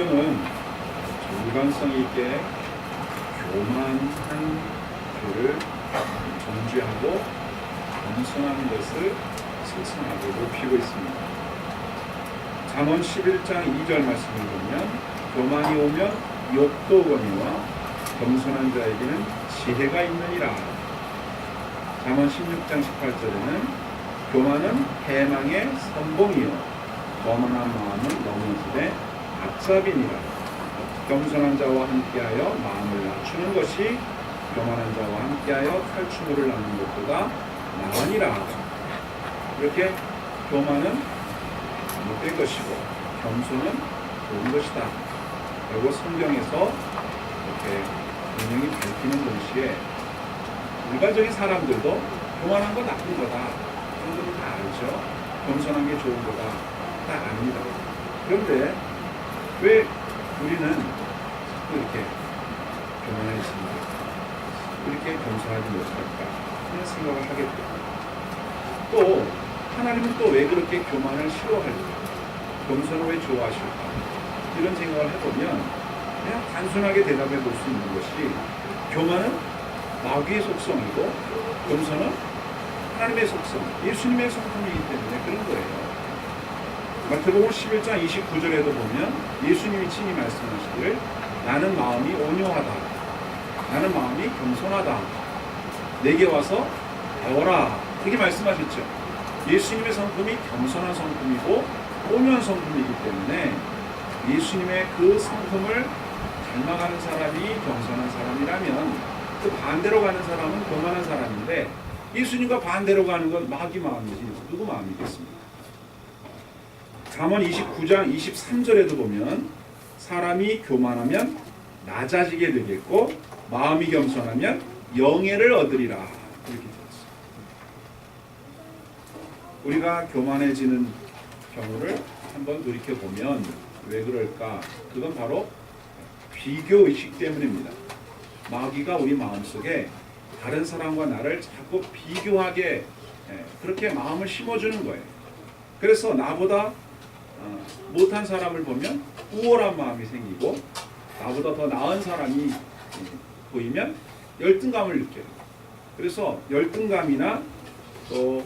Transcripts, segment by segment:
성경은 일관성 있게 교만한 교를 정죄하고 겸손한 것을 칭찬하고 높이고 있습니다. 잠언 11장 2절 말씀을 보면 교만이 오면 욕도 오거니와 겸손한 자에게는 지혜가 있느니라. 잠언 16장 18절에는 교만은 해망의 선봉이요 거만한 마음은 넘어지되 앞잡이니라. 겸손한 자와 함께하여 마음을 낮추는 것이 교만한 자와 함께하여 탈취물을 낳는 것보다 나으니라. 이렇게 교만은 잘못된 것이고 겸손은 좋은 것이다 라고 성경에서 이렇게 분명히 밝히는 동시에 일반적인 사람들도 교만한 건 나쁜 거다, 그런 다 알죠. 겸손한 게 좋은 거다 다 압니다. 그런데 왜 우리는 자꾸 이렇게 교만해집니까? 이렇게 겸손하지 못할까 하는 생각을 하게 됩니다. 또 하나님은 또 왜 그렇게 교만을 싫어할까? 겸손을 왜 좋아하실까? 이런 생각을 해보면 그냥 단순하게 대답해 볼 수 있는 것이 교만은 마귀의 속성이고 겸손은 하나님의 속성, 예수님의 성품이기 때문에 그런 거예요. 마태복음 11장 29절에도 보면 예수님이 친히 말씀하시기를 나는 마음이 온유하다, 나는 마음이 겸손하다, 내게 와서 배워라, 그렇게 말씀하셨죠. 예수님의 성품이 겸손한 성품이고 온유한 성품이기 때문에 예수님의 그 성품을 닮아가는 사람이 겸손한 사람이라면 그 반대로 가는 사람은 교만한 사람인데 예수님과 반대로 가는 건 마귀 마음이지 누구 마음이겠습니까? 잠언 29장 23절에도 보면 사람이 교만하면 낮아지게 되겠고 마음이 겸손하면 영예를 얻으리라 이렇게 되었습니다. 우리가 교만해지는 경우를 한번 돌이켜보면 왜 그럴까? 그건 바로 비교의식 때문입니다. 마귀가 우리 마음속에 다른 사람과 나를 자꾸 비교하게 그렇게 마음을 심어주는 거예요. 그래서 나보다 못한 사람을 보면 우월한 마음이 생기고 나보다 더 나은 사람이 보이면 열등감을 느껴요. 그래서 열등감이나 또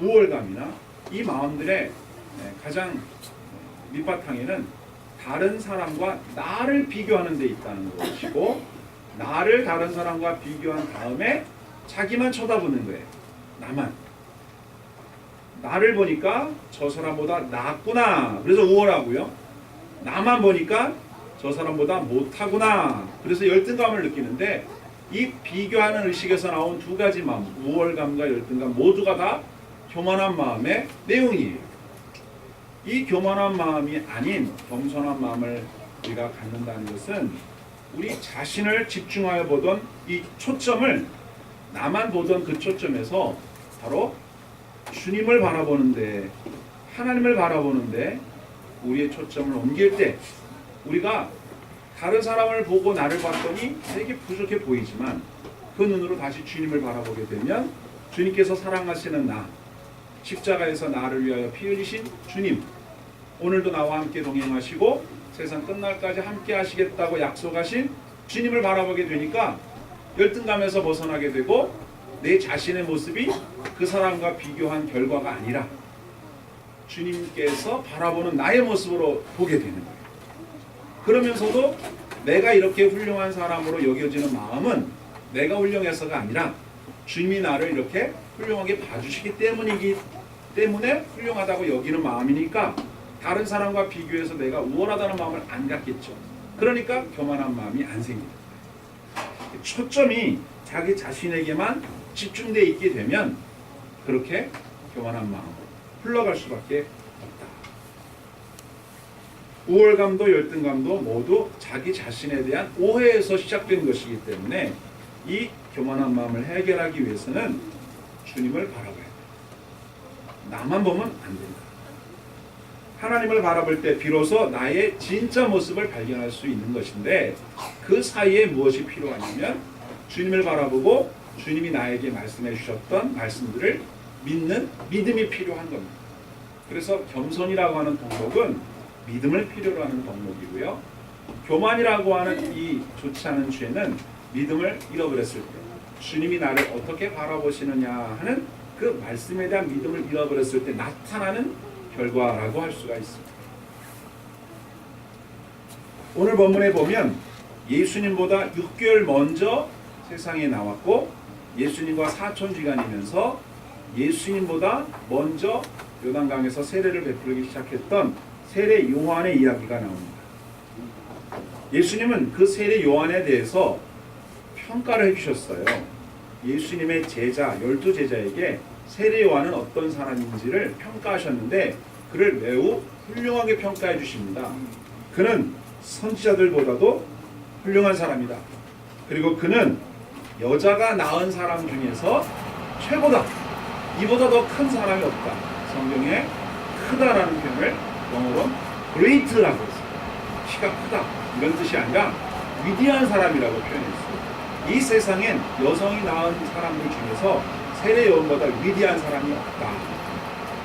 우월감이나 이 마음들의 가장 밑바탕에는 다른 사람과 나를 비교하는 데 있다는 것이고 나를 다른 사람과 비교한 다음에 자기만 쳐다보는 거예요. 나를 보니까 저 사람보다 낫구나, 그래서 우월하고요. 나만 보니까 저 사람보다 못하구나, 그래서 열등감을 느끼는데 이 비교하는 의식에서 나온 두 가지 마음, 우월감과 열등감 모두가 다 교만한 마음의 내용이에요. 이 교만한 마음이 아닌 겸손한 마음을 우리가 갖는다는 것은 우리 자신을 집중하여 보던 이 초점을 나만 보던 그 초점에서 바로 주님을 바라보는데, 하나님을 바라보는데 우리의 초점을 옮길 때 우리가 다른 사람을 보고 나를 봤더니 되게 부족해 보이지만 그 눈으로 다시 주님을 바라보게 되면 주님께서 사랑하시는 나, 십자가에서 나를 위하여 피 흘리신 주님, 오늘도 나와 함께 동행하시고 세상 끝날까지 함께 하시겠다고 약속하신 주님을 바라보게 되니까 열등감에서 벗어나게 되고 내 자신의 모습이 그 사람과 비교한 결과가 아니라 주님께서 바라보는 나의 모습으로 보게 되는 거예요. 그러면서도 내가 이렇게 훌륭한 사람으로 여겨지는 마음은 내가 훌륭해서가 아니라 주님이 나를 이렇게 훌륭하게 봐주시기 때문에 훌륭하다고 여기는 마음이니까 다른 사람과 비교해서 내가 우월하다는 마음을 안 갖겠죠. 그러니까 교만한 마음이 안 생깁니다. 초점이 자기 자신에게만 집중되어 있게 되면 그렇게 교만한 마음으로 흘러갈 수밖에 없다. 우월감도 열등감도 모두 자기 자신에 대한 오해에서 시작된 것이기 때문에 이 교만한 마음을 해결하기 위해서는 주님을 바라봐야 된다. 나만 보면 안 된다. 하나님을 바라볼 때 비로소 나의 진짜 모습을 발견할 수 있는 것인데 그 사이에 무엇이 필요하냐면 주님을 바라보고 주님이 나에게 말씀해 주셨던 말씀들을 믿는 믿음이 필요한 겁니다. 그래서 겸손이라고 하는 동력은 믿음을 필요로 하는 덕목이고요. 교만이라고 하는 이 좋지 않은 죄는 믿음을 잃어버렸을 때 주님이 나를 어떻게 바라보시느냐 하는 그 말씀에 대한 믿음을 잃어버렸을 때 나타나는 결과라고 할 수가 있습니다. 오늘 본문에 보면 예수님보다 6개월 먼저 세상에 나왔고 예수님과 사촌지간이면서 예수님보다 먼저 요단강에서 세례를 베풀기 시작했던 세례 요한의 이야기가 나옵니다. 예수님은 그 세례 요한에 대해서 평가를 해주셨어요. 예수님의 제자 12제자에게 세례 요한은 어떤 사람인지를 평가하셨는데 그를 매우 훌륭하게 평가해 주십니다. 그는 선지자들보다도 훌륭한 사람이다. 그리고 그는 여자가 낳은 사람 중에서 최고다. 이보다 더 큰 사람이 없다. 성경에 크다라는 표현을 영어로 great라고 했어요. 키가 크다 이런 뜻이 아니라 위대한 사람이라고 표현했어요. 이 세상엔 여성이 낳은 사람들 중에서 세례 요한보다 위대한 사람이 없다.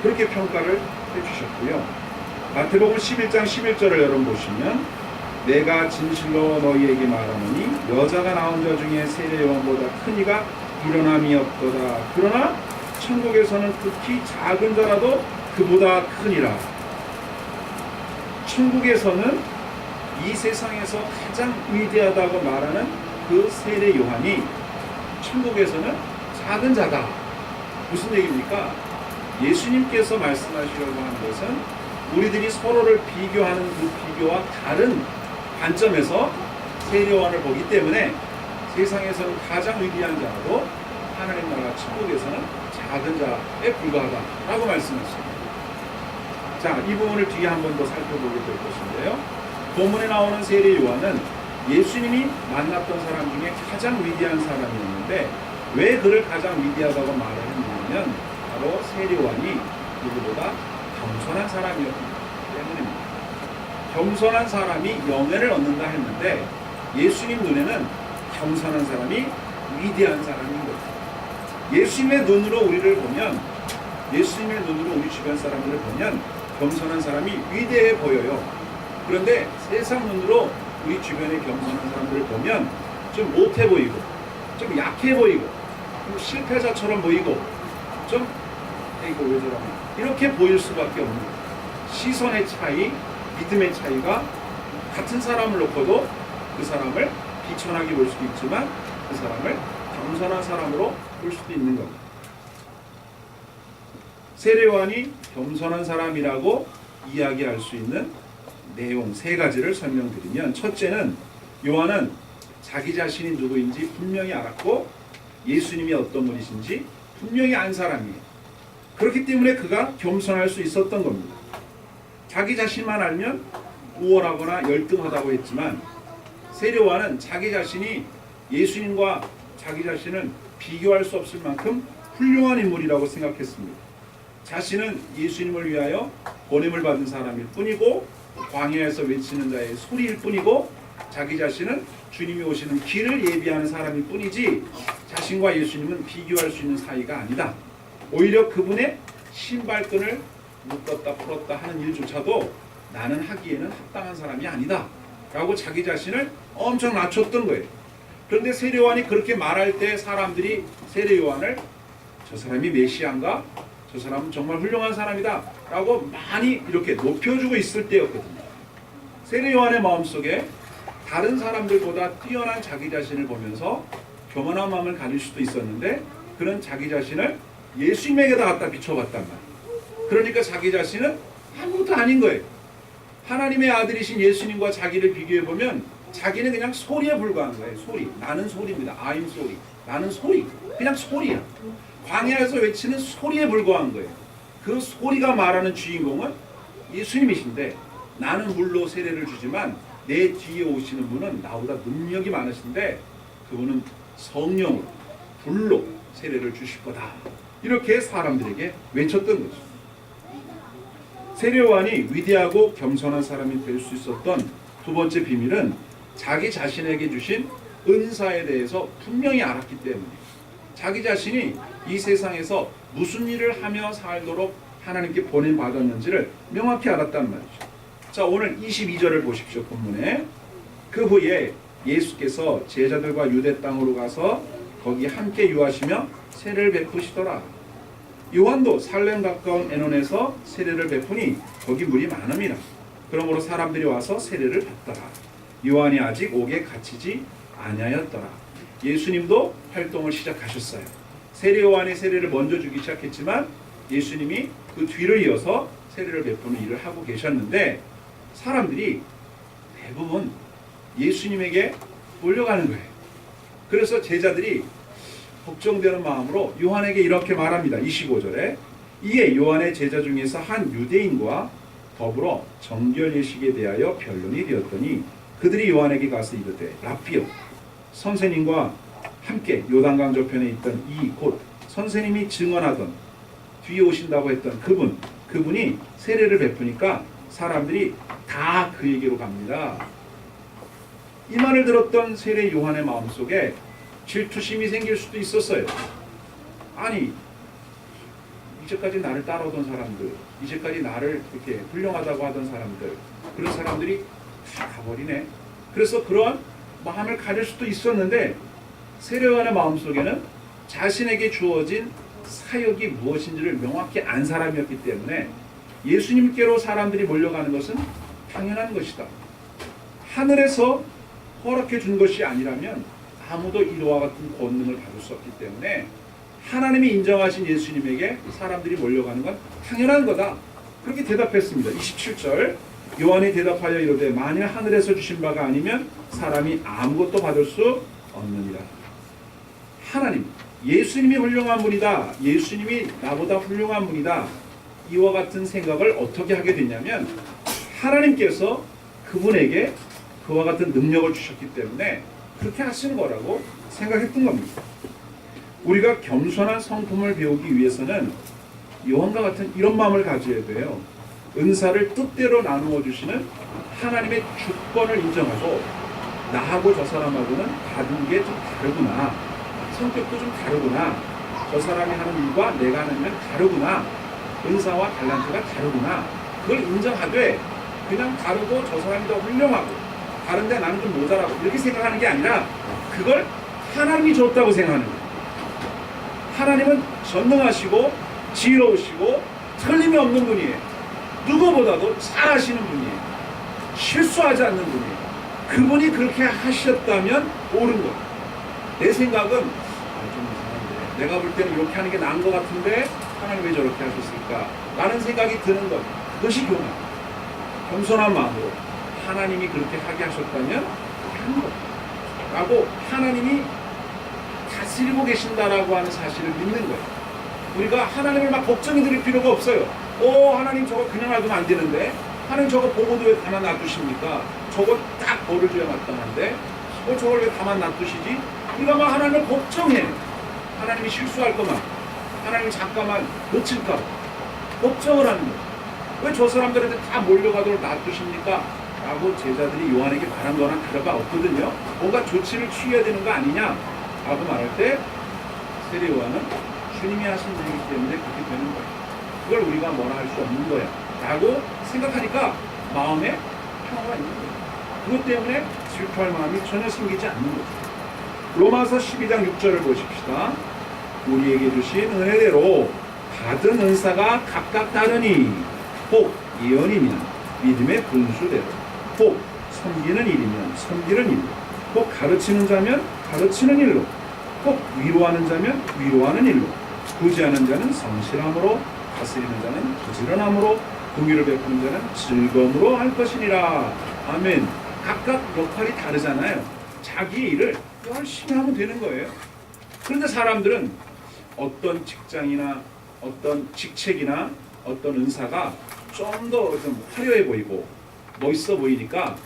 그렇게 평가를 해주셨고요. 마태복음 11장 11절을 여러분 보시면 내가 진실로 너희에게 말하노니 여자가 낳은 자 중에 세례 요한보다 큰 이가 일어남이 없도다. 그러나 천국에서는 극히 작은 자라도 그보다 크니라. 천국에서는 이 세상에서 가장 위대하다고 말하는 그 세례 요한이 천국에서는 작은 자다. 무슨 얘기입니까? 예수님께서 말씀하시려고 하는 것은 우리들이 서로를 비교하는 그 비교와 다른 관점에서 세례 요한을 보기 때문에 세상에서는 가장 위대한 자라도 하나님 나라 천국에서는 작은 자에 불과하다라고 말씀하셨습니다. 자, 이 부분을 뒤에 한 번 더 살펴보게 될 것인데요. 본문에 나오는 세례 요한은 예수님이 만났던 사람 중에 가장 위대한 사람이었는데 왜 그를 가장 위대하다고 말을 했냐면 바로 세례 요한이 누구보다 겸손한 사람이었기 때문입니다. 겸손한 사람이 영예를 얻는다 했는데 예수님 눈에는 겸손한 사람이 위대한 사람인 거죠. 예수님의 눈으로 우리를 보면, 예수님의 눈으로 우리 주변 사람들을 보면 겸손한 사람이 위대해 보여요. 그런데 세상 눈으로 우리 주변의 겸손한 사람들을 보면 좀 못해 보이고 좀 약해 보이고 좀 실패자처럼 보이고 좀 이거 왜 저러나 이렇게 보일 수밖에 없는 거예요. 시선의 차이, 믿음의 차이가 같은 사람을 놓고도 그 사람을 비천하게 볼 수도 있지만 그 사람을 겸손한 사람으로 볼 수도 있는 겁니다. 세례 요한이 겸손한 사람이라고 이야기할 수 있는 내용 세 가지를 설명드리면, 첫째는 요한은 자기 자신이 누구인지 분명히 알았고 예수님이 어떤 분이신지 분명히 안 사람이에요. 그렇기 때문에 그가 겸손할 수 있었던 겁니다. 자기 자신만 알면 우월하거나 열등하다고 했지만 세례 요한은 자기 자신이 예수님과 자기 자신을 비교할 수 없을 만큼 훌륭한 인물이라고 생각했습니다. 자신은 예수님을 위하여 보냄을 받은 사람일 뿐이고 광야에서 외치는 자의 소리일 뿐이고 자기 자신은 주님이 오시는 길을 예비하는 사람일 뿐이지 자신과 예수님은 비교할 수 있는 사이가 아니다. 오히려 그분의 신발끈을 묶었다 풀었다 하는 일조차도 나는 하기에는 합당한 사람이 아니다 라고 자기 자신을 엄청 낮췄던 거예요. 그런데 세례 요한이 그렇게 말할 때 사람들이 세례 요한을 저 사람이 메시아인가? 저 사람은 정말 훌륭한 사람이다 라고 많이 이렇게 높여주고 있을 때였거든요. 세례 요한의 마음속에 다른 사람들보다 뛰어난 자기 자신을 보면서 교만한 마음을 가질 수도 있었는데 그는 자기 자신을 예수님에게다 갖다 비춰봤단 말이에요. 그러니까 자기 자신은 아무것도 아닌 거예요. 하나님의 아들이신 예수님과 자기를 비교해보면 자기는 그냥 소리에 불과한 거예요. 소리. 나는 소리입니다. I'm 소리. 나는 소리. 그냥 소리야. 광야에서 외치는 소리에 불과한 거예요. 그 소리가 말하는 주인공은 예수님이신데 나는 물로 세례를 주지만 내 뒤에 오시는 분은 나보다 능력이 많으신데 그분은 성령으로 불로 세례를 주실 거다. 이렇게 사람들에게 외쳤던 거죠. 세례 요한이 위대하고 겸손한 사람이 될 수 있었던 두 번째 비밀은 자기 자신에게 주신 은사에 대해서 분명히 알았기 때문이에요. 자기 자신이 이 세상에서 무슨 일을 하며 살도록 하나님께 보냄받았는지를 명확히 알았단 말이죠. 자, 오늘 22절을 보십시오. 본문에. 그 후에 예수께서 제자들과 유대 땅으로 가서 거기 함께 유하시며 세례를 베푸시더라. 요한도 살렘 가까운 에논에서 세례를 베푸니 거기 물이 많음이라. 그러므로 사람들이 와서 세례를 받더라. 요한이 아직 옥에 갇히지 아니하였더라. 예수님도 활동을 시작하셨어요. 세례 요한이 세례를 먼저 주기 시작했지만 예수님이 그 뒤를 이어서 세례를 베푸는 일을 하고 계셨는데 사람들이 대부분 예수님에게 몰려가는 거예요. 그래서 제자들이 걱정되는 마음으로 요한에게 이렇게 말합니다. 25절에 이에 요한의 제자 중에서 한 유대인과 더불어 정결 예식에 대하여 변론이 되었더니 그들이 요한에게 가서 이르되 라피요 선생님과 함께 요단강 저편에 있던 이 곧 선생님이 증언하던 뒤에 오신다고 했던 그분이 세례를 베푸니까 사람들이 다 그에게로 갑니다. 이 말을 들었던 세례 요한의 마음속에 질투심이 생길 수도 있었어요. 아니 이제까지 나를 따라오던 사람들, 이제까지 나를 이렇게 훌륭하다고 하던 사람들, 그런 사람들이 다 가버리네. 그래서 그런 마음을 가질 수도 있었는데 세례 요한의 마음속에는 자신에게 주어진 사역이 무엇인지를 명확히 안 사람이었기 때문에 예수님께로 사람들이 몰려가는 것은 당연한 것이다. 하늘에서 허락해 준 것이 아니라면 아무도 이와 같은 권능을 받을 수 없기 때문에 하나님이 인정하신 예수님에게 사람들이 몰려가는 건 당연한 거다. 그렇게 대답했습니다. 27절 요한이 대답하여 이르되 만일 하늘에서 주신 바가 아니면 사람이 아무것도 받을 수 없느니라. 하나님, 예수님이 훌륭한 분이다. 예수님이 나보다 훌륭한 분이다. 이와 같은 생각을 어떻게 하게 됐냐면 하나님께서 그분에게 그와 같은 능력을 주셨기 때문에 그렇게 하시는 거라고 생각했던 겁니다. 우리가 겸손한 성품을 배우기 위해서는 요한과 같은 이런 마음을 가져야 돼요. 은사를 뜻대로 나누어 주시는 하나님의 주권을 인정하고 나하고 저 사람하고는 받은 게 좀 다르구나. 성격도 좀 다르구나. 저 사람이 하는 일과 내가 하는 일은 다르구나. 은사와 달란트가 다르구나. 그걸 인정하되 그냥 다르고 저 사람이 더 훌륭하고 다른데 나는 좀 모자라고 이렇게 생각하는 게 아니라 그걸 하나님이 줬다고 생각하는 거예요. 하나님은 전능하시고 지혜로우시고 틀림이 없는 분이에요. 누구보다도 잘하시는 분이에요. 실수하지 않는 분이에요. 그분이 그렇게 하셨다면 옳은 거예요. 내 생각은 좀 이상한데 내가 볼 때는 이렇게 하는 게 나은 것 같은데 하나님 왜 저렇게 하셨을까? 라는 생각이 드는 것. 그것이 교만. 겸손한 마음으로 하나님이 그렇게 하게 하셨다면 한 것. 라고 하나님이 다스리고 계신다라고 하는 사실을 믿는 거예요. 우리가 하나님을 막 걱정이 드릴 필요가 없어요. 하나님 저거 그냥 놔두면 안 되는데 하나님 저거 보고도 왜 가만 놔두십니까? 저거 딱 벌을 줘야 마땅한데 저걸 왜 가만 놔두시지? 우리가 막 하나님을 걱정해. 하나님이 실수할 거만 하나님이 잠깐만 놓칠까 걱정을 하는 거예요. 왜 저 사람들한테 다 몰려가도록 놔두십니까? 라고 제자들이 요한에게 말한 거랑 다르가 없거든요. 뭔가 조치를 취해야 되는 거 아니냐? 라고 말할 때 세례 요한은 주님이 하신 일이기 때문에 그렇게 되는 거예요. 그걸 우리가 뭐라 할 수 없는 거야 라고 생각하니까 마음에 평화가 있는 거예요. 그것 때문에 질투할 마음이 전혀 생기지 않는 거죠. 로마서 12장 6절을 보십시다. 우리에게 주신 은혜대로 받은 은사가 각각 다르니 혹 예언이면 믿음의 분수대로 혹 섬기는 일이면 섬기는 일로 혹 가르치는 자면 가르치는 일로 혹 위로하는 자면 위로하는 일로 구제하는 자는 성실함으로 다스리는 자는 부지런함으로 공의를 베푸는 자는 즐거움으로 할 것이니라. 아멘. 각각 역할이 다르잖아요. 자기 일을 열심히 하면 되는 거예요. 그런데 사람들은 어떤 직장이나 어떤 직책이나 어떤 은사가 좀 더 좀 화려해 보이고 멋있어 보이니까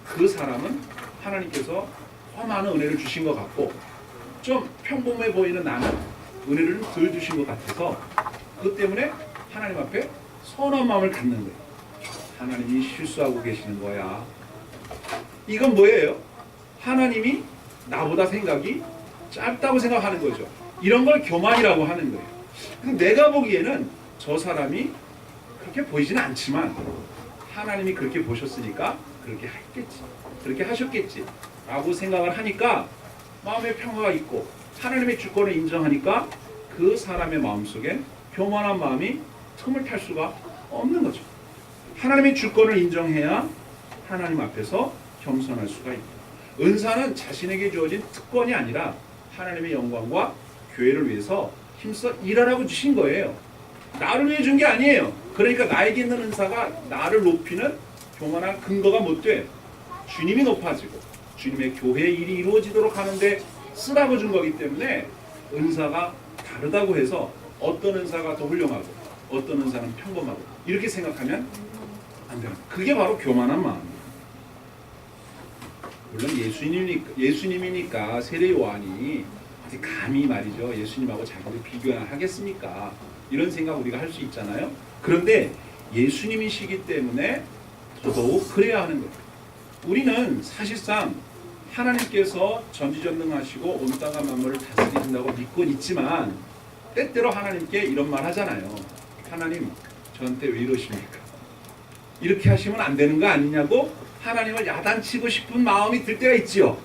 그 사람은 하나님께서 더 많은 은혜를 주신 것 같고 좀 평범해 보이는 나는 은혜를 덜 주신 것 같아서 그것 때문에 하나님 앞에 선한 마음을 갖는 거예요. 하나님이 실수하고 계시는 거야. 이건 뭐예요? 하나님이 나보다 생각이 짧다고 생각하는 거죠. 이런 걸 교만이라고 하는 거예요. 근데 내가 보기에는 저 사람이 그렇게 보이지는 않지만 하나님이 그렇게 보셨으니까 그렇게 했겠지, 그렇게 하셨겠지 라고 생각을 하니까 마음에 평화가 있고, 하나님의 주권을 인정하니까 그 사람의 마음속에 교만한 마음이 틈을 탈 수가 없는 거죠. 하나님의 주권을 인정해야 하나님 앞에서 겸손할 수가 있다. 은사는 자신에게 주어진 특권이 아니라 하나님의 영광과 교회를 위해서 힘써 일하라고 주신 거예요. 나를 위해 준 게 아니에요. 그러니까 나에게 있는 은사가 나를 높이는 교만한 근거가 못 돼. 주님이 높아지고 주님의 교회의 일이 이루어지도록 하는데 쓰라고 준 거기 때문에 은사가 다르다고 해서 어떤 은사가 더 훌륭하고 어떤 은사는 평범하고 이렇게 생각하면 안 돼요. 그게 바로 교만한 마음이에요. 물론 예수님이니까 세례 요한이 어디 감히 말이죠, 예수님하고 자기를 비교하겠습니까? 이런 생각 우리가 할 수 있잖아요. 그런데 예수님이시기 때문에 더더욱 그래야 하는 거예요. 우리는 사실상 하나님께서 전지전능하시고 온 땅과 만물을 다스리신다고 믿고 있지만 때때로 하나님께 이런 말 하잖아요. 하나님, 저한테 왜 이러십니까? 이렇게 하시면 안 되는 거 아니냐고 하나님을 야단치고 싶은 마음이 들 때가 있지요.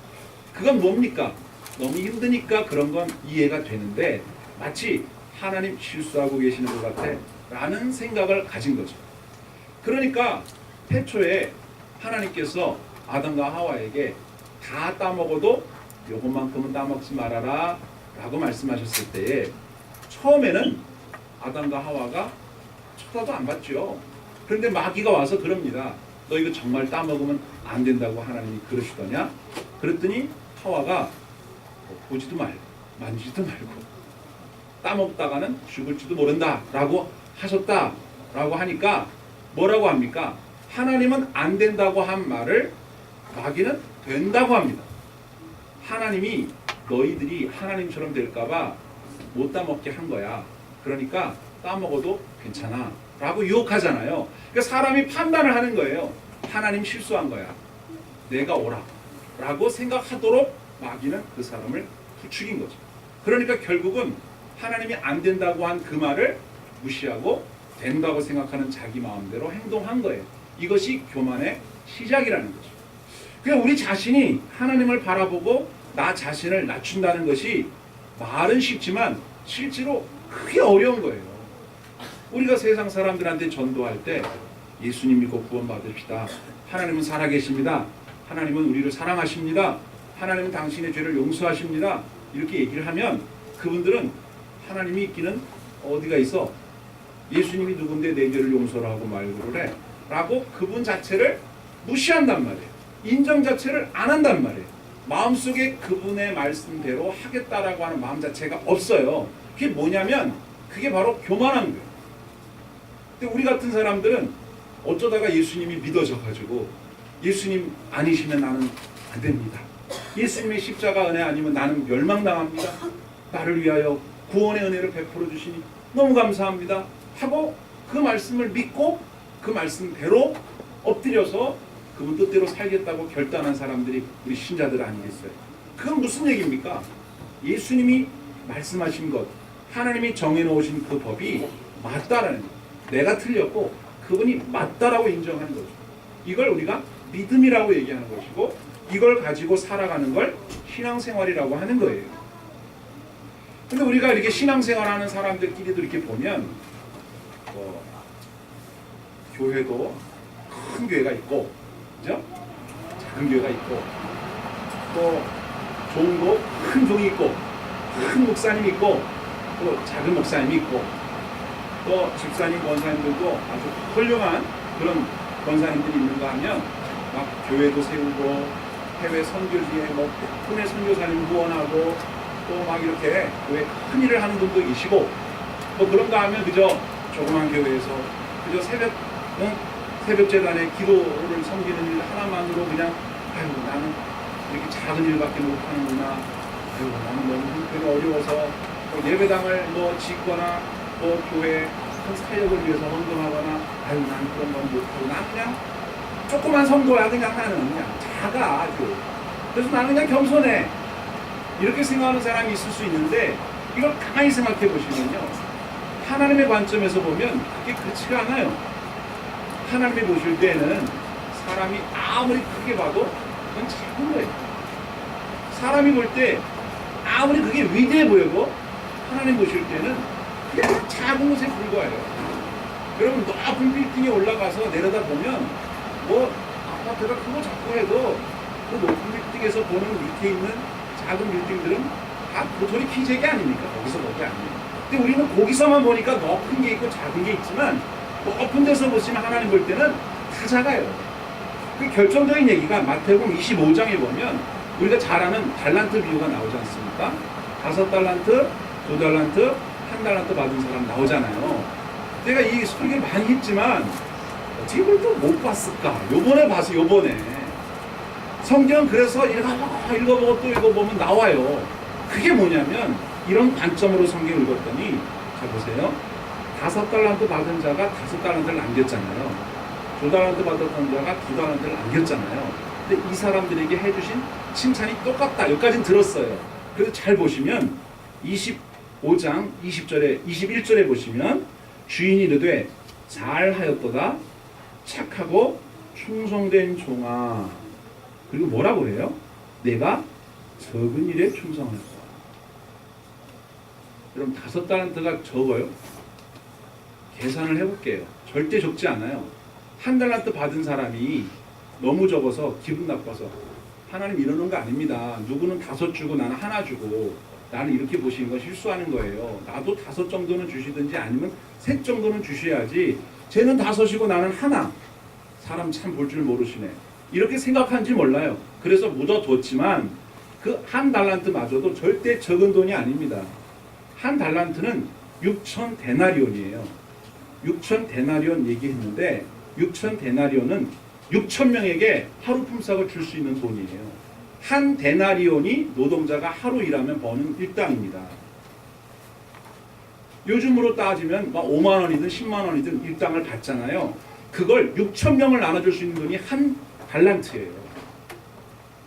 그건 뭡니까? 너무 힘드니까 그런 건 이해가 되는데 마치 하나님 실수하고 계시는 것 같아 라는 생각을 가진 거죠. 그러니까 태초에 하나님께서 아담과 하와에게 다 따먹어도 요것만큼은 따먹지 말아라 라고 말씀하셨을 때에 처음에는 아담과 하와가 쳐다도 안 봤죠. 그런데 마귀가 와서 그럽니다. 너 이거 정말 따먹으면 안 된다고 하나님이 그러시더냐? 그랬더니 하와가 보지도 말고 만지지도 말고 따먹다가는 죽을지도 모른다 라고 하셨다 라고 하니까 뭐라고 합니까? 하나님은 안 된다고 한 말을 마귀는 된다고 합니다. 하나님이 너희들이 하나님처럼 될까봐 못 따먹게 한 거야. 그러니까 따먹어도 괜찮아 라고 유혹하잖아요. 그러니까 사람이 판단을 하는 거예요. 하나님 실수한 거야, 내가 오라 라고 생각하도록 마귀는 그 사람을 부추긴 거죠. 그러니까 결국은 하나님이 안 된다고 한 그 말을 무시하고 된다고 생각하는 자기 마음대로 행동한 거예요. 이것이 교만의 시작이라는 거죠. 그냥 우리 자신이 하나님을 바라보고 나 자신을 낮춘다는 것이 말은 쉽지만 실제로 크게 어려운 거예요. 우리가 세상 사람들한테 전도할 때 예수님 믿고 구원 받읍시다, 하나님은 살아계십니다, 하나님은 우리를 사랑하십니다, 하나님은 당신의 죄를 용서하십니다, 이렇게 얘기를 하면 그분들은 하나님이 있기는 어디가 있어, 예수님이 누군데 내 죄를 용서하고 말고를 해 라고 그분 자체를 무시한단 말이에요. 인정 자체를 안 한단 말이에요. 마음속에 그분의 말씀대로 하겠다라고 하는 마음 자체가 없어요. 그게 뭐냐면 그게 바로 교만한 거예요. 근데 우리 같은 사람들은 어쩌다가 예수님이 믿어져가지고 예수님 아니시면 나는 안 됩니다, 예수님의 십자가 은혜 아니면 나는 멸망당합니다, 나를 위하여 구원의 은혜를 베풀어 주시니 너무 감사합니다 하고 그 말씀을 믿고 그 말씀대로 엎드려서 그분 뜻대로 살겠다고 결단한 사람들이 우리 신자들 아니겠어요? 그건 무슨 얘기입니까? 예수님이 말씀하신 것, 하나님이 정해놓으신 그 법이 맞다라는 거예요. 내가 틀렸고 그분이 맞다라고 인정하는 거죠. 이걸 우리가 믿음이라고 얘기하는 것이고 이걸 가지고 살아가는 걸 신앙생활이라고 하는 거예요. 근데 우리가 이렇게 신앙생활하는 사람들끼리도 이렇게 보면 교회도 큰 교회가 있고, 그죠? 작은 교회가 있고, 또 종도 큰 종이 있고, 큰 목사님이 있고, 또 작은 목사님이 있고, 또 집사님, 권사님들도 아주 훌륭한 그런 권사님들이 있는가 하면 막 교회도 세우고 해외 선교지에 뭐 국내 선교사님 후원하고 또 막 이렇게 교회 큰 일을 하는 분도 계시고, 뭐 그런가 하면 그저 조그만 교회에서 그저 새벽 재단에 기도를 섬기는 일 하나만으로 그냥 아유 나는 이렇게 작은 일밖에 못하는구나, 아유 나는 너무 형편이 어려워서 예배당을 뭐 짓거나 뭐 교회 큰 사역을 위해서 헌금하거나 아유 나는 그런 건 못하고 나는 그냥 조그만 선거야, 그냥 나는 그냥 작아 아주, 그래서 나는 그냥 겸손해, 이렇게 생각하는 사람이 있을 수 있는데 이걸 가만히 생각해 보시면요, 하나님의 관점에서 보면 그게 그렇지가 않아요. 하나님이 보실 때는 사람이 아무리 크게 봐도 그건 작은 거예요. 사람이 볼 때 아무리 그게 위대해 보여도 하나님 보실 때는 그냥 작은 것에 불과해요. 여러분 높은 빌딩에 올라가서 내려다 보면 뭐 아파트가 크고 작고 해도 그 높은 빌딩에서 보는 밑에 있는 작은 빌딩들은 다 도토리 키재기 아닙니까? 거기서 보기 아니에요. 근데 우리는 거기서만 보니까 높은 게 있고 작은 게 있지만 높은 데서 보시면 하나님 볼 때는 다 작아요. 그 결정적인 얘기가 마태복음 25장에 보면 우리가 잘 아는 달란트 비유가 나오지 않습니까? 5달란트, 2달란트, 1달란트 받은 사람 나오잖아요. 내가 이 설교를 많이 했지만 어떻게 그걸 또 못 봤을까? 요번에 봐서 요번에 성경 그래서 읽어보고 또 읽어보면 나와요. 그게 뭐냐면 이런 관점으로 성경 읽었더니 자 보세요. 5달란트 받은 자가 5달란트를 남겼잖아요. 2달란트 받았던 자가 2달란트를 남겼잖아요. 근데 이 사람들에게 해주신 칭찬이 똑같다. 여기까지는 들었어요. 그래서 잘 보시면 25장 20절에 21절에 보시면 주인이 이르되 잘하였도다 착하고 충성된 종아. 그리고 뭐라고 해요? 내가 적은 일에 충성하였다. 여러분 5달란트가 적어요? 계산을 해볼게요. 절대 적지 않아요. 1달란트 받은 사람이 너무 적어서 기분 나빠서 하나님 이러는 거 아닙니다. 누구는 5 주고 나는 1 주고 나는 이렇게 보시는 거 실수하는 거예요. 나도 5 정도는 주시든지 아니면 3 정도는 주셔야지 쟤는 5이고 나는 1. 사람 참 볼 줄 모르시네. 이렇게 생각하는지 몰라요. 그래서 묻어뒀지만 그 1달란트마저도 절대 적은 돈이 아닙니다. 1달란트는 6천 데나리온이에요. 6천 데나리온 얘기했는데 6천 데나리온은 6천 명에게 하루 품삯을 줄 수 있는 돈이에요. 한 데나리온이 노동자가 하루 일하면 버는 일당입니다. 요즘으로 따지면 5만 원이든 10만 원이든 일당을 받잖아요. 그걸 6천 명을 나눠줄 수 있는 돈이 한 달란트예요.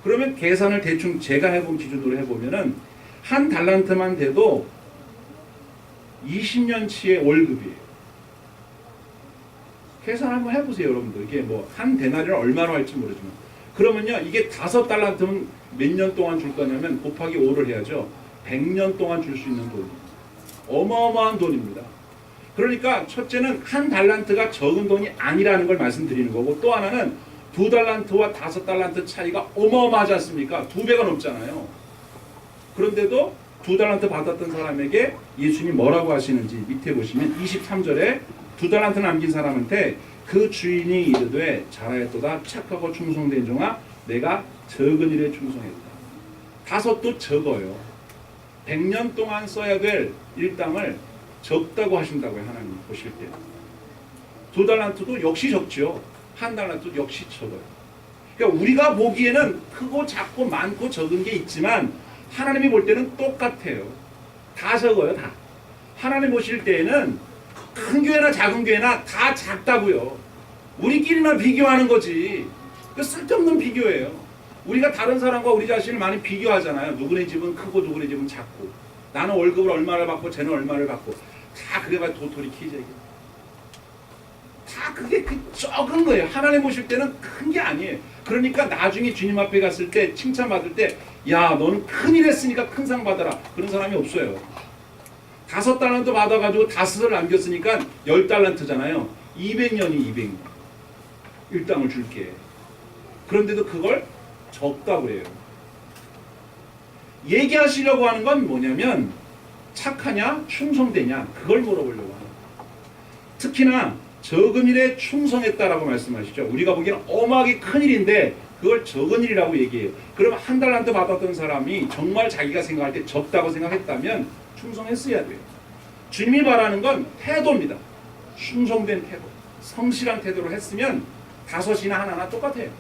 그러면 계산을 대충 제가 해본 기준으로 해보면은 한 달란트만 돼도 20년치의 월급이에요. 계산 한번 해보세요, 여러분들. 이게 뭐 한 데나리를 얼마로 할지 모르지만 그러면요 이게 5달란트면 몇 년 동안 줄 거냐면 곱하기 5를 해야죠. 100년 동안 줄 수 있는 돈. 어마어마한 돈입니다. 그러니까 첫째는 1달란트가 적은 돈이 아니라는 걸 말씀드리는 거고 또 하나는 2달란트와 5달란트 차이가 어마어마하지 않습니까? 2배가 넘잖아요. 그런데도 2달란트 받았던 사람에게 예수님이 뭐라고 하시는지 밑에 보시면 23절에 2달란트 남긴 사람한테 그 주인이 이르되 잘하였도다 착하고 충성된 종아 내가 적은 일에 충성했다. 5도 적어요. 100년 동안 써야 될 일당을 적다고 하신다고요. 하나님 보실 때. 2달란트도 역시 적죠. 1달란트도 역시 적어요. 그러니까 우리가 보기에는 크고 작고 많고 적은 게 있지만 하나님이 볼 때는 똑같아요. 다 적어요. 다. 하나님 보실 때에는 큰 교회나 작은 교회나 다 작다고요. 우리끼리만 비교하는 거지. 그 쓸데없는 비교예요. 우리가 다른 사람과 우리 자신을 많이 비교하잖아요. 누구네 집은 크고 누구네 집은 작고 나는 월급을 얼마를 받고 쟤는 얼마를 받고 다 그래봐야 도토리 키재기. 다 그게 그 적은 거예요. 하나님 보실 때는 큰 게 아니에요. 그러니까 나중에 주님 앞에 갔을 때 칭찬받을 때 야 너는 큰일 했으니까 큰 상 받아라. 그런 사람이 없어요. 5달란트 받아가지고 5을 남겼으니까 10달란트잖아요. 200년이 200년. 일당을 줄게. 그런데도 그걸 적다고 해요. 얘기하시려고 하는 건 뭐냐면 착하냐 충성되냐 그걸 물어보려고 하는 특히나 적은 일에 충성했다라고 말씀하시죠. 우리가 보기에는 어마하게 큰 일인데 그걸 적은 일이라고 얘기해요. 그럼 1달란트 받았던 사람이 정말 자기가 생각할 때 적다고 생각했다면 충성했어야 돼요. 주님이 바라는 건 태도입니다. 충성된 태도, 성실한 태도로 했으면 5이나 하나나 똑같아요.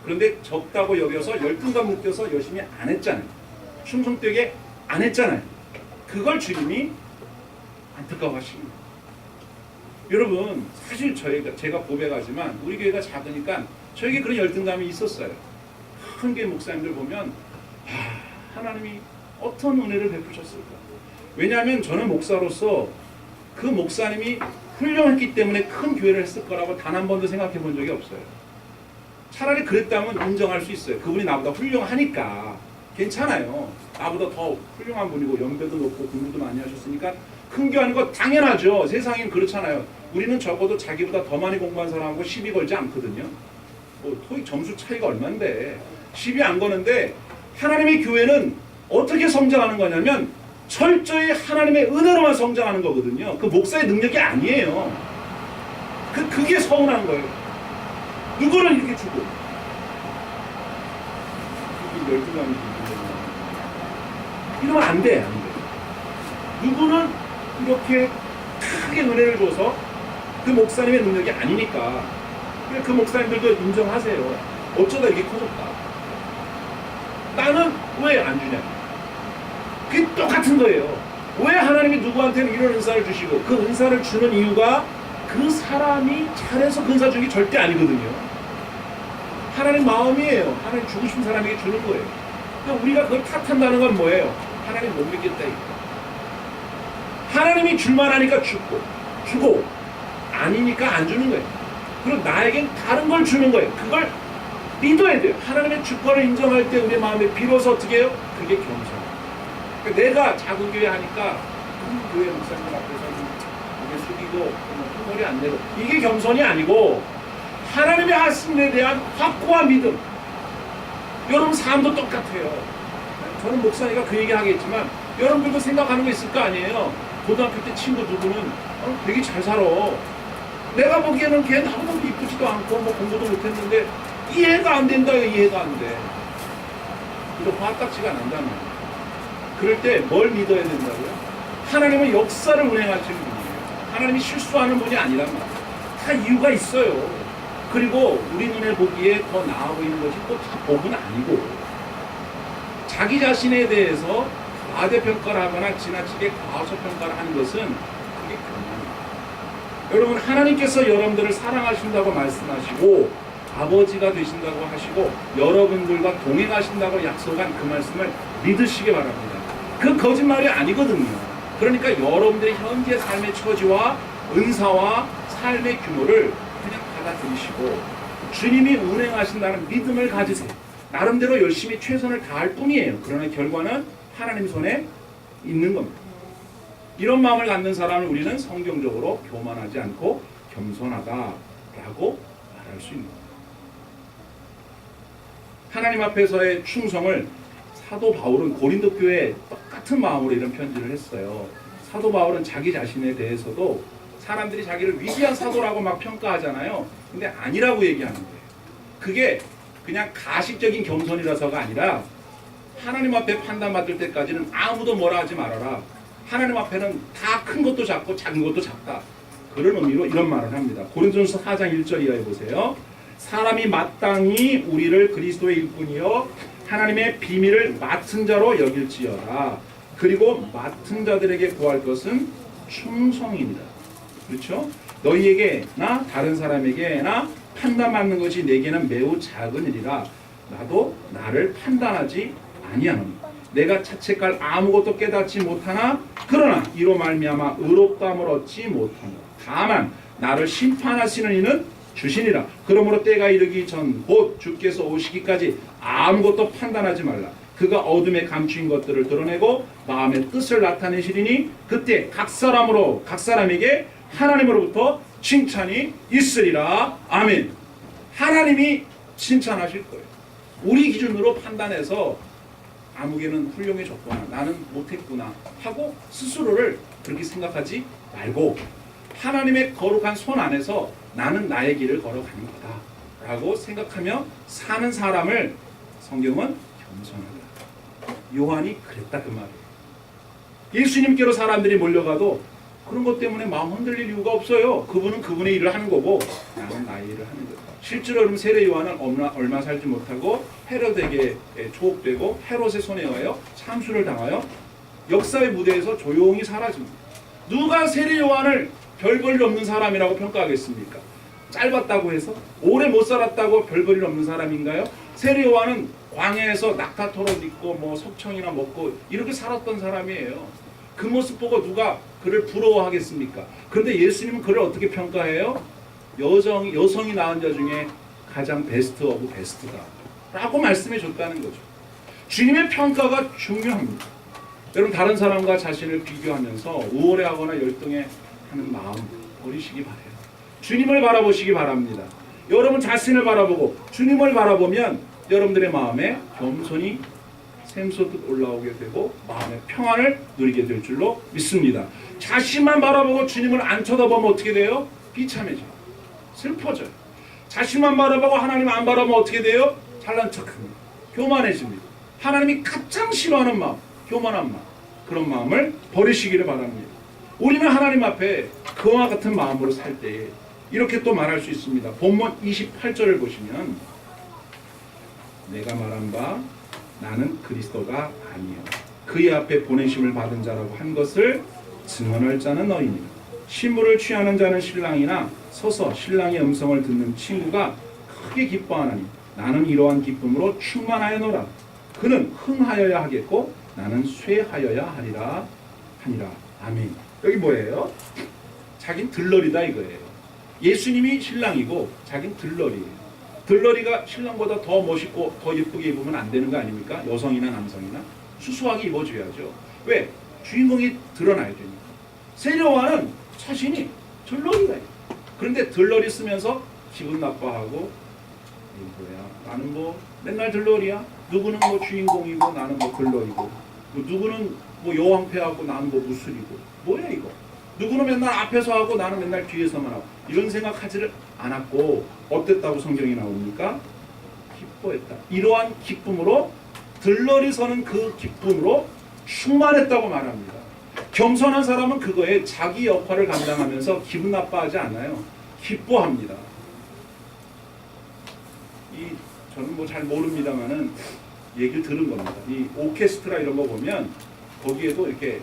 그런데 적다고 여겨서 열등감 느껴서 열심히 안 했잖아요. 충성되게 안 했잖아요. 그걸 주님이 안타까워하십니다. 여러분 사실 제가 고백하지만 우리 교회가 작으니까 저에게 그런 열등감이 있었어요. 큰 교회 목사님들 보면 하나님이 어떤 은혜를 베푸셨을까. 왜냐하면 저는 목사로서 그 목사님이 훌륭했기 때문에 큰 교회를 했을 거라고 단 한 번도 생각해 본 적이 없어요. 차라리 그랬다면 인정할 수 있어요. 그분이 나보다 훌륭하니까 괜찮아요. 나보다 더 훌륭한 분이고 연배도 높고 공부도 많이 하셨으니까 큰 교회 하는 거 당연하죠. 세상엔 그렇잖아요. 우리는 적어도 자기보다 더 많이 공부한 사람하고 시비 걸지 않거든요. 뭐 토익 점수 차이가 얼만데 시비 안 거는데, 하나님의 교회는 어떻게 성장하는 거냐면 철저히 하나님의 은혜로만 성장하는 거거든요. 그 목사의 능력이 아니에요. 그게 서운한 거예요. 누구는 이렇게 주고, 이러면 안 돼, 안 돼. 누구는 이렇게 크게 은혜를 줘서 그 목사님의 능력이 아니니까. 그 목사님들도 인정하세요. 어쩌다 이게 커졌다. 나는 왜 안 주냐? 그게 똑같은 거예요. 왜 하나님이 누구한테는 이런 은사를 주시고 그 은사를 주는 이유가 그 사람이 잘해서 그 은사 주는 게 절대 아니거든요. 하나님 마음이에요. 하나님 주고 싶은 사람에게 주는 거예요. 그러니까 우리가 그걸 탓한다는 건 뭐예요? 하나님 못 믿겠다 이거. 하나님이 줄만 하니까 주고 아니니까 안 주는 거예요. 그리고 나에겐 다른 걸 주는 거예요. 그걸 믿어야 돼요. 하나님의 주권을 인정할 때 우리 마음에 비로소 어떻게 해요? 그게 겸손. 그러니까 내가 작은 교회 하니까 큰 교회 목사님 앞에서 이게 숙이고 머리 안 내고, 이게 겸손이 아니고 하나님의 하심에 대한 확고한 믿음. 여러분 삶도 똑같아요. 저는 목사니까 그 얘기 하겠지만 여러분들도 생각하는 거 있을 거 아니에요. 고등학교 때 친구 누구는 되게 잘 살아. 내가 보기에는 걔 나보다 이쁘지도 않고 뭐 공부도 못했는데 이해가 안 된다. 이해가 안 돼. 그래서 화딱지가 난다는 거예요. 그럴 때 뭘 믿어야 된다고요? 하나님은 역사를 운행하시는 분이에요. 하나님이 실수하는 분이 아니란 말이에요. 다 이유가 있어요. 그리고 우리 눈에 보기에 더 나아 보이는 것이 또 다 복은 아니고, 자기 자신에 대해서 과대평가를 하거나 지나치게 과소평가를 하는 것은 그게 교만이에요. 여러분, 하나님께서 여러분들을 사랑하신다고 말씀하시고 아버지가 되신다고 하시고 여러분들과 동행하신다고 약속한 그 말씀을 믿으시기 바랍니다. 그 거짓말이 아니거든요. 그러니까 여러분들의 현재 삶의 처지와 은사와 삶의 규모를 그냥 받아들이시고 주님이 운행하신다는 믿음을 가지세요. 나름대로 열심히 최선을 다할 뿐이에요. 그러나 결과는 하나님 손에 있는 겁니다. 이런 마음을 갖는 사람을 우리는 성경적으로 교만하지 않고 겸손하다라고 말할 수 있는 겁니다. 하나님 앞에서의 충성을 사도 바울은 고린도 교회에 똑같은 마음으로 이런 편지를 했어요. 사도 바울은 자기 자신에 대해서도 사람들이 자기를 위대한 사도라고 막 평가하잖아요. 근데 아니라고 얘기하는 거예요. 그게 그냥 가식적인 겸손이라서가 아니라 하나님 앞에 판단받을 때까지는 아무도 뭐라 하지 말아라. 하나님 앞에는 다 큰 것도 작고 작은 것도 작다. 그런 의미로 이런 말을 합니다. 고린도전서 4장 1절 이하에 보세요. 사람이 마땅히 우리를 그리스도의 일꾼이여 하나님의 비밀을 맡은 자로 여길지어다. 그리고 맡은 자들에게 구할 것은 충성입니다. 그렇죠? 너희에게나 다른 사람에게나 판단받는 것이 내게는 매우 작은 일이라 나도 나를 판단하지 아니하노니 내가 자책할 아무것도 깨닫지 못하나 그러나 이로 말미암아 의롭다함을 얻지 못하노. 다만 나를 심판하시는 이는 주시니라. 그러므로 때가 이르기 전 곧 주께서 오시기까지 아무것도 판단하지 말라. 그가 어둠에 감추인 것들을 드러내고 마음의 뜻을 나타내시리니 그때 각 사람에게 하나님으로부터 칭찬이 있으리라. 아멘. 하나님이 칭찬하실 거예요. 우리 기준으로 판단해서 아무개는 훌륭해졌구나, 나는 못했구나 하고 스스로를 그렇게 생각하지 말고 하나님의 거룩한 손 안에서 나는 나의 길을 걸어가는 거다 라고 생각하며 사는 사람을 성경은 겸손하다. 요한이 그랬다 그 말이에요. 예수님께로 사람들이 몰려가도 그런 것 때문에 마음 흔들릴 이유가 없어요. 그분은 그분의 일을 하는 거고 나는 나의 일을 하는 거다. 실제로 그럼 세례 요한은 얼마 살지 못하고 헤롯에게 초옥되고 헤롯의 손에 의하여 참수를 당하여 역사의 무대에서 조용히 사라집니다. 누가 세례 요한을 별 볼 일 없는 사람이라고 평가하겠습니까? 짧았다고 해서? 오래 못 살았다고 별 볼 일 없는 사람인가요? 세례 요한은 광야에서 낙타토록 입고 뭐 석청이나 먹고 이렇게 살았던 사람이에요. 그 모습 보고 누가 그를 부러워하겠습니까? 그런데 예수님은 그를 어떻게 평가해요? 여성이 낳은 자 중에 가장 베스트 오브 베스트다 라고 말씀해 줬다는 거죠. 주님의 평가가 중요합니다. 여러분, 다른 사람과 자신을 비교하면서 우월해하거나 열등해하는 마음 버리시기 바래요. 주님을 바라보시기 바랍니다. 여러분 자신을 바라보고 주님을 바라보면 여러분들의 마음에 겸손이 샘솟듯 올라오게 되고 마음의 평안을 누리게 될 줄로 믿습니다. 자신만 바라보고 주님을 안 쳐다보면 어떻게 돼요? 비참해져요. 슬퍼져요. 자신만 바라보고 하나님 안 바라보면 어떻게 돼요? 잘난 척합니다. 교만해집니다. 하나님이 가장 싫어하는 마음, 교만한 마음, 그런 마음을 버리시기를 바랍니다. 우리는 하나님 앞에 그와 같은 마음으로 살 때에 이렇게 또 말할 수 있습니다. 본문 28절을 보시면 내가 말한 바 나는 그리스도가 아니요 그의 앞에 보내심을 받은 자라고 한 것을 증언할 자는 너희니라. 신부를 취하는 자는 신랑이나 서서 신랑의 음성을 듣는 친구가 크게 기뻐하나니 나는 이러한 기쁨으로 충만하여노라. 그는 흥하여야 하겠고 나는 쇠하여야 하니라. 아멘. 여기 뭐예요? 자긴 들러리다 이거예요. 예수님이 신랑이고 자긴 들러리예요. 들러리가 신랑보다 더 멋있고 더 예쁘게 입으면 안 되는 거 아닙니까? 여성이나 남성이나 수수하게 입어줘야죠. 왜? 주인공이 드러나야 되니까. 세려와는 자신이 들러리예요. 그런데 들러리 쓰면서 기분 나빠하고 뭐야? 나는 뭐 맨날 들러리야. 누구는 뭐 주인공이고 나는 뭐 들러리고, 뭐 누구는 뭐 여왕패하고 나는 뭐 무술이고, 뭐야 이거? 누구는 맨날 앞에서 하고 나는 맨날 뒤에서만 하고, 이런 생각하지를 않았고 어땠다고 성경이 나옵니까? 기뻐했다. 이러한 기쁨으로 들러리 서는 그 기쁨으로 충만했다고 말합니다. 겸손한 사람은 그거에 자기 역할을 감당하면서 기분 나빠하지 않아요. 기뻐합니다. 저는 뭐 잘 모릅니다만은 얘기를 들은 겁니다. 이 오케스트라 이런 거 보면 거기에도 이렇게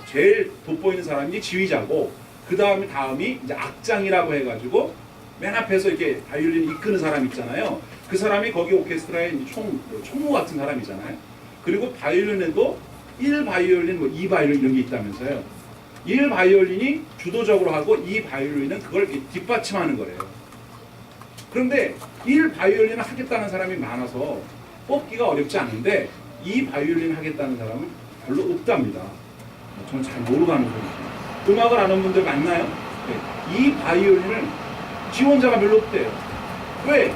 제일 돋보이는 사람이 지휘자고 그 다음이 이제 악장이라고 해가지고 맨 앞에서 이렇게 바이올린 이끄는 사람 있잖아요. 그 사람이 거기 오케스트라의 총무 같은 사람이잖아요. 그리고 바이올린에도 1바이올린, 뭐 2바이올린 이런 게 있다면서요. 1바이올린이 주도적으로 하고 2바이올린은 그걸 뒷받침하는 거래요. 그런데 1바이올린을 하겠다는 사람이 많아서 뽑기가 어렵지 않은데 2바이올린 하겠다는 사람은 별로 없답니다. 저는 잘 모르고 하는 거죠. 음악을 아는 분들 많나요? 네. 2바이올린을 지원자가 별로 없대요. 왜?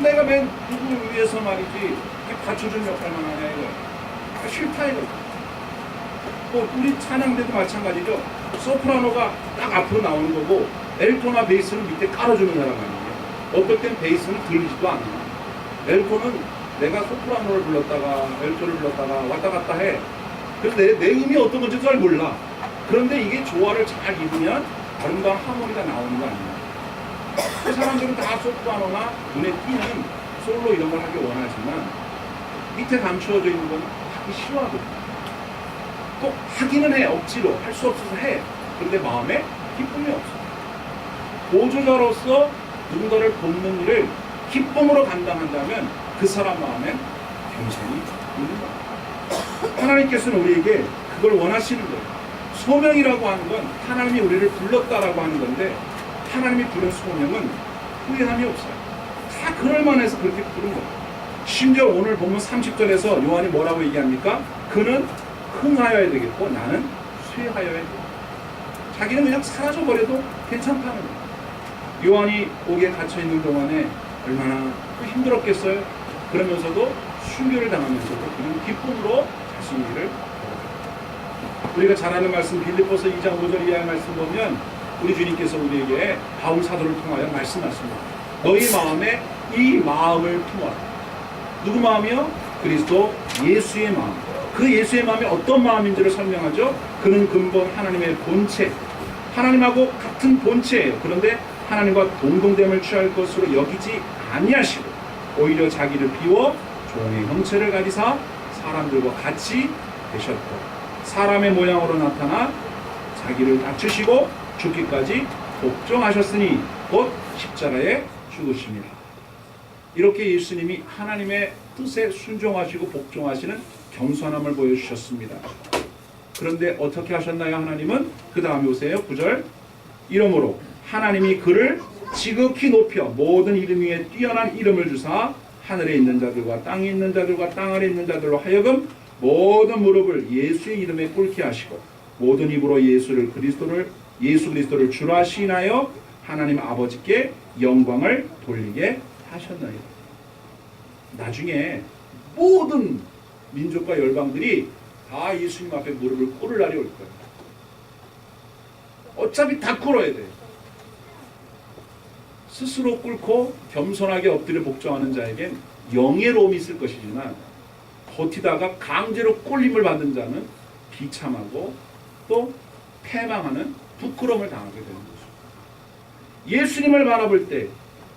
내가 맨 누구 위해서 말이지 받쳐주는 역할만 하냐 이거. 싫다 이거. 뭐 우리 찬양대도 마찬가지죠. 소프라노가 딱 앞으로 나오는 거고 엘토나 베이스는 밑에 깔아주는 사람 아니에요. 어떨 땐 베이스는 들리지도 않아요. 엘토는 내가 소프라노를 불렀다가 엘토를 불렀다가 왔다 갔다 해. 그래서 내 음이 어떤 건지 잘 몰라. 그런데 이게 조화를 잘 입으면 아름다운 하모니가 나오는 거 아니에요. 그 사람들은 다 소프라노나 눈에 띄는 솔로 이런 걸 하기 원하지만 밑에 감추어져 있는 건 하기 싫어하거든요. 꼭 하기는 해. 억지로 할 수 없어서 해. 그런데 마음에 기쁨이 없어. 보조자로서 누군가를 돕는 일을 기쁨으로 감당한다면 그 사람 마음엔 겸손이 있는 거예요. 하나님께서는 우리에게 그걸 원하시는 거예요. 소명이라고 하는 건 하나님이 우리를 불렀다라고 하는 건데 하나님이 부른 소명은 후회함이 없어요. 다 그럴만해서 그렇게 부른 거예요. 심지어 오늘 보면 30절에서 요한이 뭐라고 얘기합니까? 그는 흥하여야 되겠고 나는 쇠하여야 되겠고 자기는 그냥 사라져버려도 괜찮다는 거예요. 요한이 옥에 갇혀있는 동안에 얼마나 힘들었겠어요? 그러면서도 순교를 당하면서도 그는 기쁨으로 자신의 일을 우리가 잘 아는 말씀 빌립보서 2장 5절 이하의 말씀 보면 우리 주님께서 우리에게 바울 사도를 통하여 말씀하십니다. 너희 마음에 이 마음을 품어라. 누구 마음이요? 그리스도 예수의 마음. 그 예수의 마음이 어떤 마음인지를 설명하죠. 그는 근본 하나님의 본체, 하나님하고 같은 본체예요. 그런데 하나님과 동등됨을 취할 것으로 여기지 아니하시고 오히려 자기를 비워 종의 형체를 가지사 사람들과 같이 되셨고 사람의 모양으로 나타나 자기를 낮추시고 죽기까지 복종하셨으니 곧 십자가에 죽으심이라. 이렇게 예수님이 하나님의 뜻에 순종하시고 복종하시는 겸손함을 보여주셨습니다. 그런데 어떻게 하셨나요? 하나님은 그 다음에 오세요. 9절. 이러므로 하나님이 그를 지극히 높여 모든 이름 위에 뛰어난 이름을 주사 하늘에 있는 자들과 땅에 있는 자들과 땅 아래 있는 자들로 하여금 모든 무릎을 예수의 이름에 꿇게 하시고 모든 입으로 예수 그리스도를 주라 시인하여 하나님 아버지께 영광을 돌리게 하셨나이다. 나중에 모든 민족과 열방들이 다 예수님 앞에 무릎을 꿇을 날이 올 거예요. 어차피 다 꿇어야 돼요. 스스로 꿇고 겸손하게 엎드려 복종하는 자에겐 영예로움이 있을 것이지만 버티다가 강제로 꼴림을 받는 자는 비참하고 또 패망하는 부끄러움을 당하게 되는 거죠. 예수님을 바라볼 때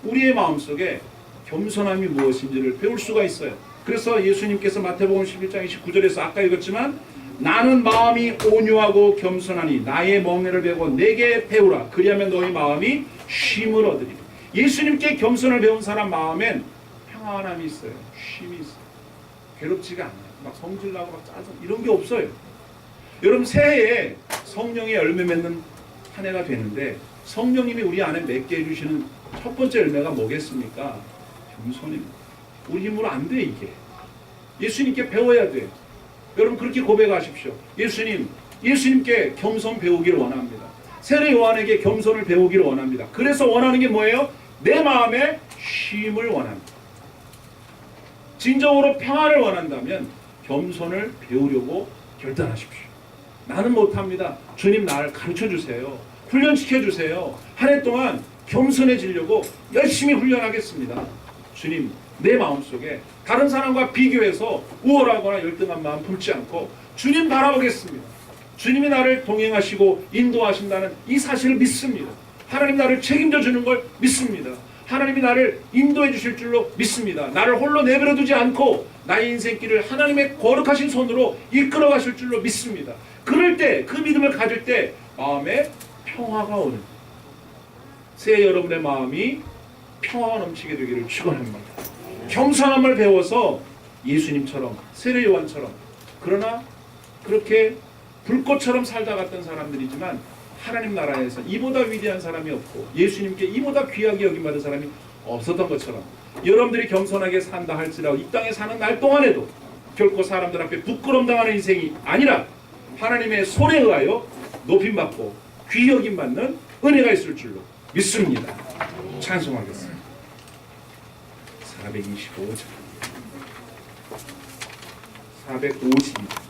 우리의 마음속에 겸손함이 무엇인지를 배울 수가 있어요. 그래서 예수님께서 마태복음 11장 29절에서 아까 읽었지만 나는 마음이 온유하고 겸손하니 나의 멍에를 베고 내게 배우라. 그리하면 너희 마음이 쉼을 얻으리라. 예수님께 겸손을 배운 사람 마음엔 평안함이 있어요. 쉼이 있어요. 괴롭지가 않아요. 막 성질나고 막 짜증 이런 게 없어요. 여러분 새해에 성령의 열매 맺는 한 해가 되는데 성령님이 우리 안에 맺게 해주시는 첫 번째 열매가 뭐겠습니까? 겸손입니다. 우리 힘으로 안 돼 이게. 예수님께 배워야 돼. 여러분 그렇게 고백하십시오. 예수님께 겸손 배우기를 원합니다. 세례 요한에게 겸손을 배우기를 원합니다. 그래서 원하는 게 뭐예요? 내 마음에 쉼을 원합니다. 진정으로 평안을 원한다면 겸손을 배우려고 결단하십시오. 나는 못합니다. 주님 나를 가르쳐주세요. 훈련시켜주세요. 한 해 동안 겸손해지려고 열심히 훈련하겠습니다. 주님 내 마음속에 다른 사람과 비교해서 우월하거나 열등한 마음 품지 않고 주님 바라보겠습니다. 주님이 나를 동행하시고 인도하신다는 이 사실을 믿습니다. 하나님 나를 책임져 주는 걸 믿습니다. 하나님이 나를 인도해 주실 줄로 믿습니다. 나를 홀로 내버려 두지 않고 나의 인생길을 하나님의 거룩하신 손으로 이끌어 가실 줄로 믿습니다. 그럴 때 그 믿음을 가질 때 마음에 평화가 오는 새해 여러분의 마음이 평화가 넘치게 되기를 축원합니다. 겸손함을 배워서 예수님처럼 세례 요한처럼 그러나 그렇게 불꽃처럼 살다 갔던 사람들이지만 하나님 나라에서 이보다 위대한 사람이 없고 예수님께 이보다 귀하게 여김받은 사람이 없었던 것처럼 여러분들이 겸손하게 산다 할지라도 이 땅에 사는 날 동안에도 결코 사람들 앞에 부끄러움 당하는 인생이 아니라 하나님의 손에 의하여 높임받고 귀히 여김받는 은혜가 있을 줄로 믿습니다. 찬송하겠습니다. 425장 452장